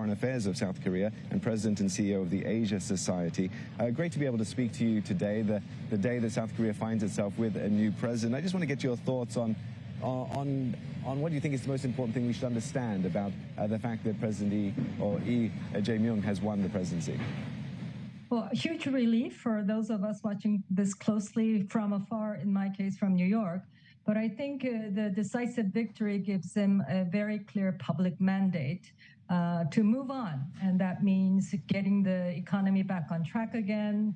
Foreign Affairs of South Korea and President and CEO of the Asia Society. Great to be able to speak to you today, the day that South Korea finds itself with a new president. I just want to get your thoughts on what you think is the most important thing we should understand about the fact that President Lee Jae-myung has won the presidency. Well, huge relief for those of us watching this closely from afar, in my case from New York. But I think the decisive victory gives him a very clear public mandate to move on. And that means getting the economy back on track again,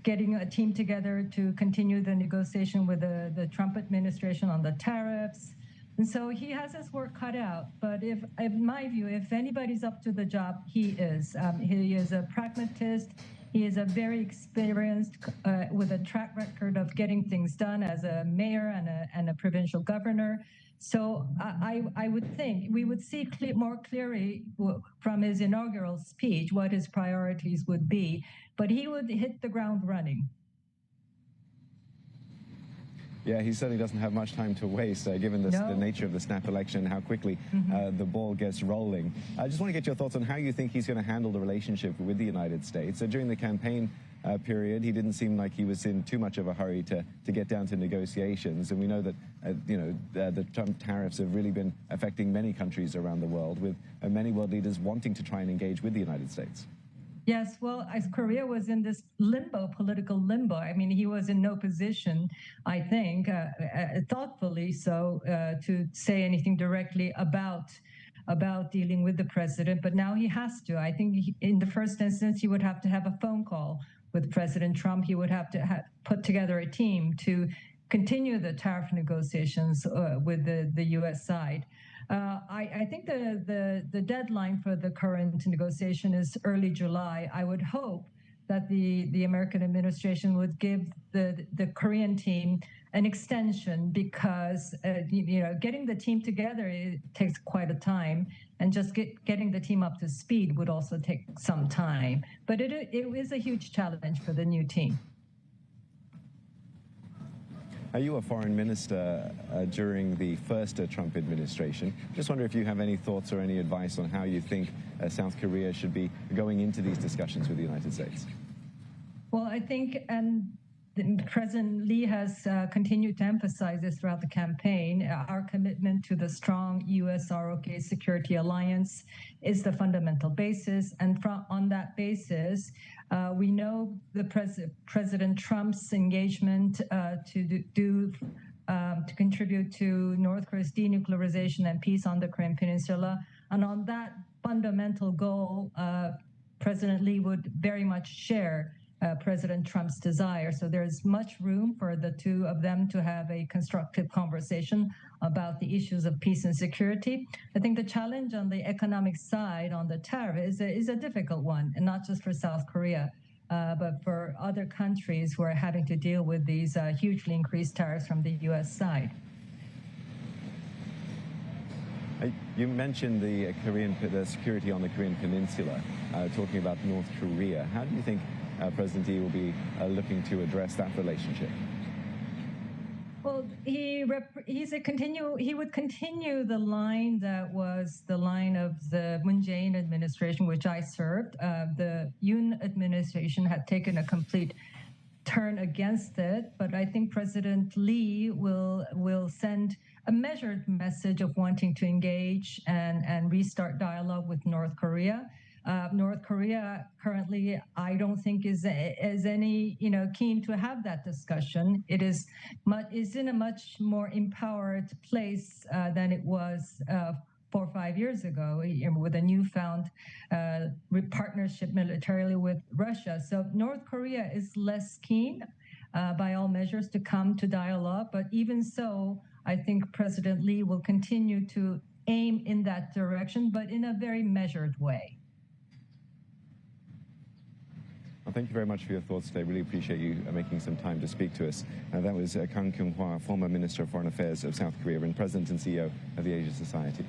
getting a team together to continue the negotiation with the Trump administration on the tariffs. And so he has his work cut out. But in my view, if anybody's up to the job, he is. He is a pragmatist. He is a very experienced, with a track record of getting things done as a mayor and a provincial governor. So I would think we would see more clearly from his inaugural speech what his priorities would be, but he would hit the ground running. Yeah, he certainly doesn't have much time to waste, given the nature of the snap election and how quickly the ball gets rolling. I just want to get your thoughts on how you think he's going to handle the relationship with the United States. So during the campaign period, he didn't seem like he was in too much of a hurry to get down to negotiations. And we know that, the Trump tariffs have really been affecting many countries around the world, with many world leaders wanting to try and engage with the United States. Yes, well, as Korea was in this political limbo. I mean, he was in no position, I think, thoughtfully so, to say anything directly about dealing with the president. But now he has to. I think in the first instance, he would have to have a phone call with President Trump. He would have to put together a team to continue the tariff negotiations with the U.S. side. I think the deadline for the current negotiation is early July. I would hope that the American administration would give the Korean team an extension, because getting the team together, it takes quite a time, and just getting the team up to speed would also take some time. But it is a huge challenge for the new team. You were foreign minister during the first Trump administration. Just wonder if you have any thoughts or any advice on how you think South Korea should be going into these discussions with the United States. Well, I think, and President Lee has continued to emphasize this throughout the campaign, our commitment to the strong U.S.-ROK security alliance is the fundamental basis. And on that basis, we know President Trump's engagement to contribute to North Korea's denuclearization and peace on the Korean Peninsula. And on that fundamental goal, President Lee would very much share President Trump's desire. So there's much room for the two of them to have a constructive conversation about the issues of peace and security. I think the challenge on the economic side, on the tariff, is a difficult one, and not just for South Korea, but for other countries who are having to deal with these hugely increased tariffs from the U.S. side. You mentioned the security on the Korean Peninsula, talking about North Korea. How do you think President Lee will be looking to address that relationship? Well, he would continue the line that was the line of the Moon Jae-in administration, which I served. The Yoon administration had taken a complete turn against it, but I think President Lee will send a measured message of wanting to engage and restart dialogue with North Korea. North Korea currently, I don't think is any keen to have that discussion. It is in a much more empowered place than it was 4 or 5 years ago, with a newfound partnership militarily with Russia. So North Korea is less keen, by all measures, to come to dialogue. But even so, I think President Lee will continue to aim in that direction, but in a very measured way. Well, thank you very much for your thoughts today. Really appreciate you making some time to speak to us. That was Kyung-wha Kang, former Minister of Foreign Affairs of South Korea and President and CEO of the Asia Society.